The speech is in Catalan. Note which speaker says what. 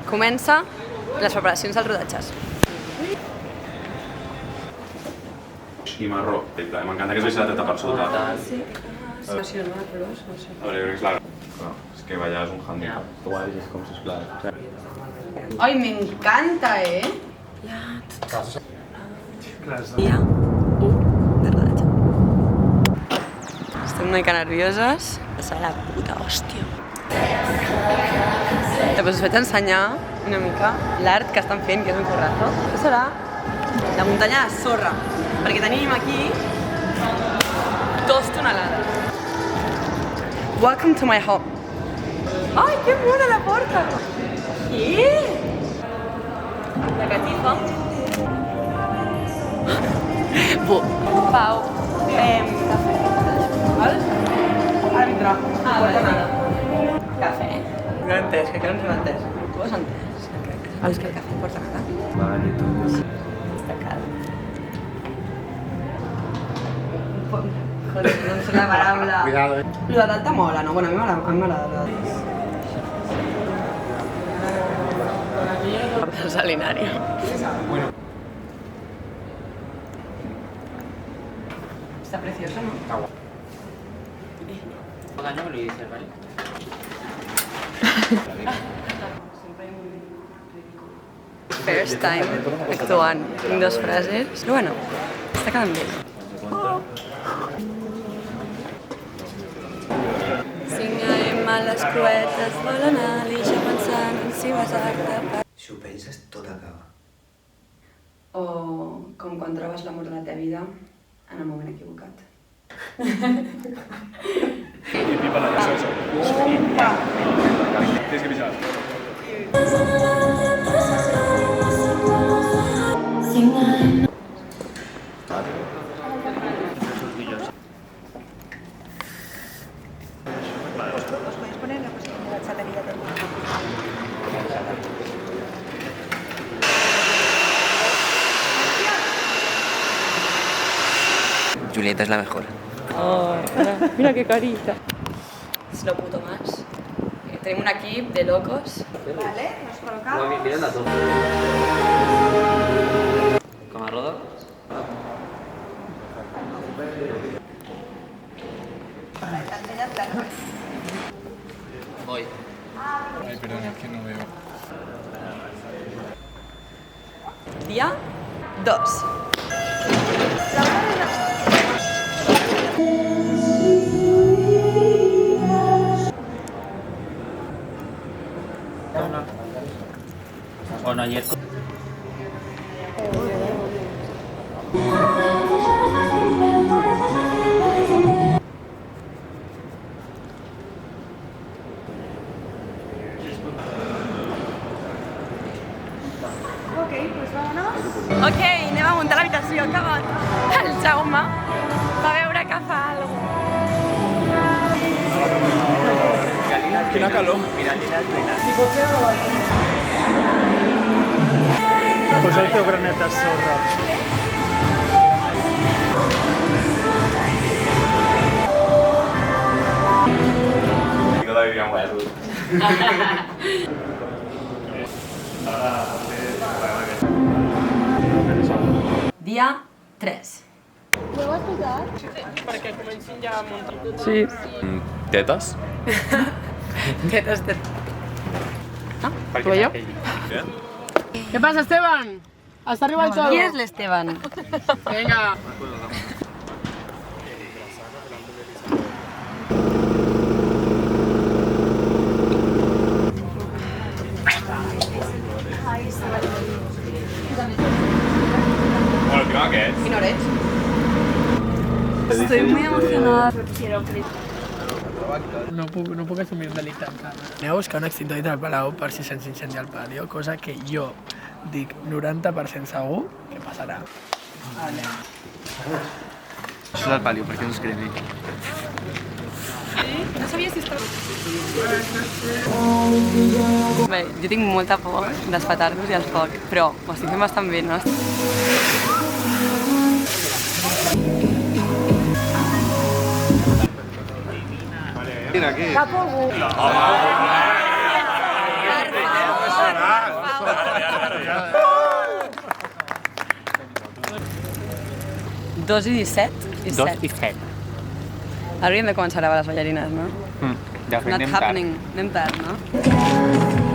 Speaker 1: Comença les preparacions dels rodatges.
Speaker 2: I marró. M'encanta que es vegi la teta per sota.
Speaker 1: Sí. No sé.
Speaker 2: A veure, crec que és la... No, és que ballar és un handicap.
Speaker 3: Guai, és com sisplau.
Speaker 1: Ai, m'encanta, Dia 1 de rodatge. Estem una mica nervioses. Serà la puta hòstia. Us vaig ensenyar una mica l'art que estan fent, que és un currazo. Això serà la muntanya de sorra, perquè tenim aquí 2 tonelades. Welcome to my home. Ai, que mona la porta! Què? La catifa. Pau, cafè. Val? Ara vindrà. Porta nada. Cafè. No he entès, que no ens hem entès. Tu has entès? És que el cafè porta nada.
Speaker 3: Vale, tu.
Speaker 1: Destacada. Joder, no sé la paraula.
Speaker 3: Cuidado,
Speaker 1: La data mola, no? Bueno, a mi m'agrada. El salinari.
Speaker 3: Bueno.
Speaker 1: Está precioso, ¿no?
Speaker 3: Está guay.
Speaker 4: Gaño me lo dices, ¿vale?
Speaker 1: First time actuant en 2 frases. Però bueno, està quedant bé. Signem a les cuetes, volen a l'Ixa pensant en si vas a agradar.
Speaker 3: Si ho penses, tot acaba.
Speaker 1: O com quan trobes l'amor de la teva vida en el moment equivocat.
Speaker 2: I pipa la llaça, això. Tens que pixar.
Speaker 3: Julieta es la mejor.
Speaker 1: Mira qué carita. Es lo puto más. Tenemos un equip de locos.
Speaker 5: Vale, nos colocamos.
Speaker 4: Muy bien, tienen las dos. ¿Cómo rodo? Voy.
Speaker 2: Ay, perdón, es que no veo.
Speaker 1: Día 2.
Speaker 4: Bueno, ayer...
Speaker 5: Ok, pues vámonos.
Speaker 1: Ok, anem a muntar l'habitació, que va. El Jaume va veure que fa alguna cosa.
Speaker 2: Quina calor.
Speaker 6: Posa el teu granet de sorra.
Speaker 2: Jo la vivia molt.
Speaker 1: Dia 3. Sí.
Speaker 2: Tetes?
Speaker 1: Tetes. No? Tu i jo?
Speaker 7: ¿Qué pasa, Esteban? ¿Hasta arriba el todo?
Speaker 1: Qui és l'Esteban?
Speaker 7: Venga.
Speaker 2: Bueno, el tema què és?
Speaker 1: Quina hora ets? Estoy muy emocionada.
Speaker 7: No puc assumir el delicte encara. Aneu a buscar un extintor dintre del palau per si se'ns incendia el patio, cosa que jo dic 90% segur que passarà. Vale.
Speaker 3: Això és el palio, perquè no es cremi.
Speaker 1: No sabia si estava... Bé, jo tinc molta por dels petardos i el foc, però ho estic fent bastant bé, no?
Speaker 3: mira aquí.
Speaker 5: Cap algú.
Speaker 1: Dos i 17? I
Speaker 4: 2
Speaker 1: 7.
Speaker 4: i 7.
Speaker 1: Hauríem de començar a gravar les ballarines, no?
Speaker 4: De fet,
Speaker 1: Not
Speaker 4: anem tard.
Speaker 1: happening. Anem tard, no?